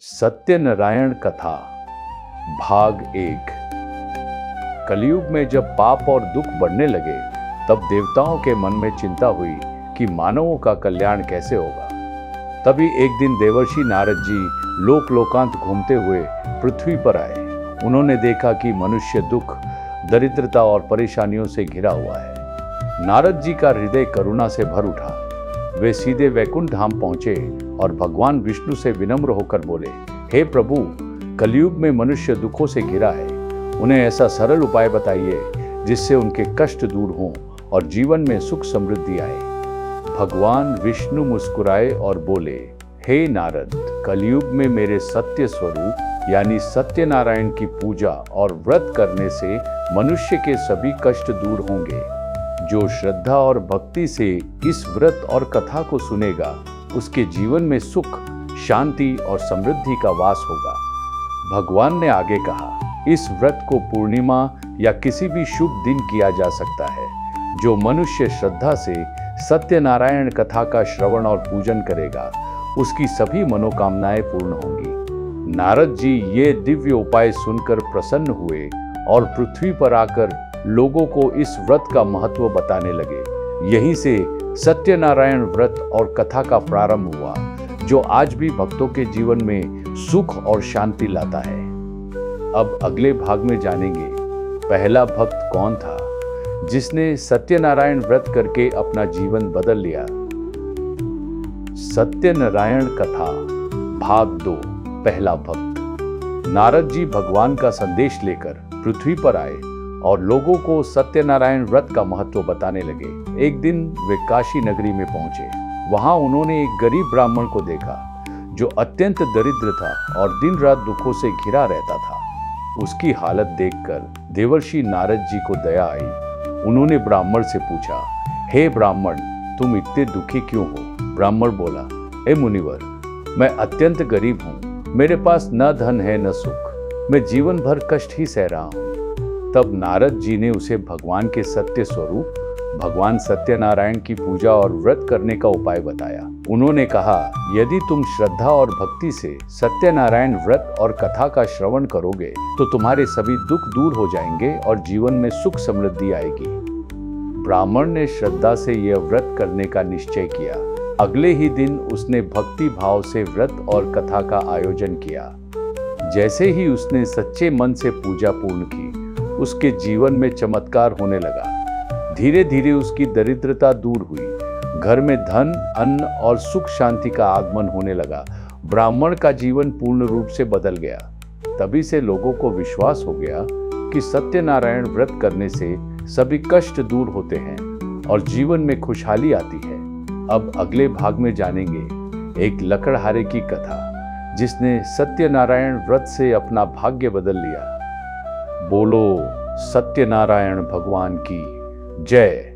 सत्यनारायण कथा भाग 1। कलयुग में जब पाप और दुख बढ़ने लगे तब देवताओं के मन में चिंता हुई कि मानवों का कल्याण कैसे होगा। तभी एक दिन देवर्षि नारद जी लोक लोकांत घूमते हुए पृथ्वी पर आए। उन्होंने देखा कि मनुष्य दुख, दरिद्रता और परेशानियों से घिरा हुआ है। नारद जी का हृदय करुणा से भर उठा। वे सीधे वैकुंठ धाम पहुंचे और भगवान विष्णु से विनम्र होकर बोले, हे प्रभु, कलयुग में मनुष्य दुखों से घिरा है। उन्हें ऐसा सरल उपाय बताइए जिससे उनके कष्ट दूर हों और जीवन में सुख समृद्धि आए। भगवान विष्णु मुस्कुराए और बोले, हे नारद, कलयुग में मेरे सत्य स्वरूप यानी सत्यनारायण की पूजा और व्रत करने से मनुष्य के सभी कष्ट दूर होंगे। जो श्रद्धा और भक्ति से इस व्रत और कथा को सुनेगा उसके जीवन में सुख, शांति और समृद्धि का वास होगा। भगवान ने आगे कहा, इस व्रत को पूर्णिमा या किसी भी शुभ दिन किया जा सकता है। जो मनुष्य श्रद्धा से सत्यनारायण कथा का श्रवण और पूजन करेगा उसकी सभी मनोकामनाएं पूर्ण होंगी। नारद जी ये दिव्य उपाय सुनकर प्रसन्न हुए और पृथ्वी पर आकर लोगों को इस व्रत का महत्व बताने लगे। यहीं से सत्यनारायण व्रत और कथा का प्रारंभ हुआ, जो आज भी भक्तों के जीवन में सुख और शांति लाता है। अब अगले भाग में जानेंगे पहला भक्त कौन था जिसने सत्यनारायण व्रत करके अपना जीवन बदल लिया। सत्यनारायण कथा भाग 2। पहला भक्त। नारद जी भगवान का संदेश लेकर पृथ्वी पर आए और लोगों को सत्यनारायण व्रत का महत्व बताने लगे। एक दिन वे काशी नगरी में पहुंचे। वहां उन्होंने एक गरीब ब्राह्मण को देखा जो अत्यंत दरिद्र था और दिन रात दुखों से घिरा रहता था। उसकी हालत देखकर देवर्षि नारद जी को दया आई। उन्होंने ब्राह्मण से पूछा, हे ब्राह्मण, तुम इतने दुखी क्यों हो? ब्राह्मण बोला, हे मुनिवर, मैं अत्यंत गरीब हूँ। मेरे पास न धन है न सुख। मैं जीवन भर कष्ट ही सह रहा हूँ। तब नारद जी ने उसे भगवान के सत्य स्वरूप भगवान सत्यनारायण की पूजा और व्रत करने का उपाय बताया। उन्होंने कहा, यदि तुम श्रद्धा और भक्ति से सत्यनारायण व्रत और कथा का श्रवण करोगे तो तुम्हारे सभी दुख दूर हो जाएंगे और जीवन में सुख समृद्धि आएगी। ब्राह्मण ने श्रद्धा से यह व्रत करने का निश्चय किया। अगले ही दिन उसने भक्ति भाव से व्रत और कथा का आयोजन किया। जैसे ही उसने सच्चे मन से पूजा पूर्ण की, उसके जीवन में चमत्कार होने लगा। धीरे धीरे उसकी दरिद्रता दूर हुई। घर में धन, अन्न और सुख शांति का आगमन होने लगा। ब्राह्मण का जीवन पूर्ण रूप से बदल गया। तभी से लोगों को विश्वास हो गया कि सत्यनारायण व्रत करने से सभी कष्ट दूर होते हैं और जीवन में खुशहाली आती है। अब अगले भाग में जानेंगे एक लकड़हारे की कथा जिसने सत्यनारायण व्रत से अपना भाग्य बदल लिया। बोलो सत्यनारायण भगवान की जय।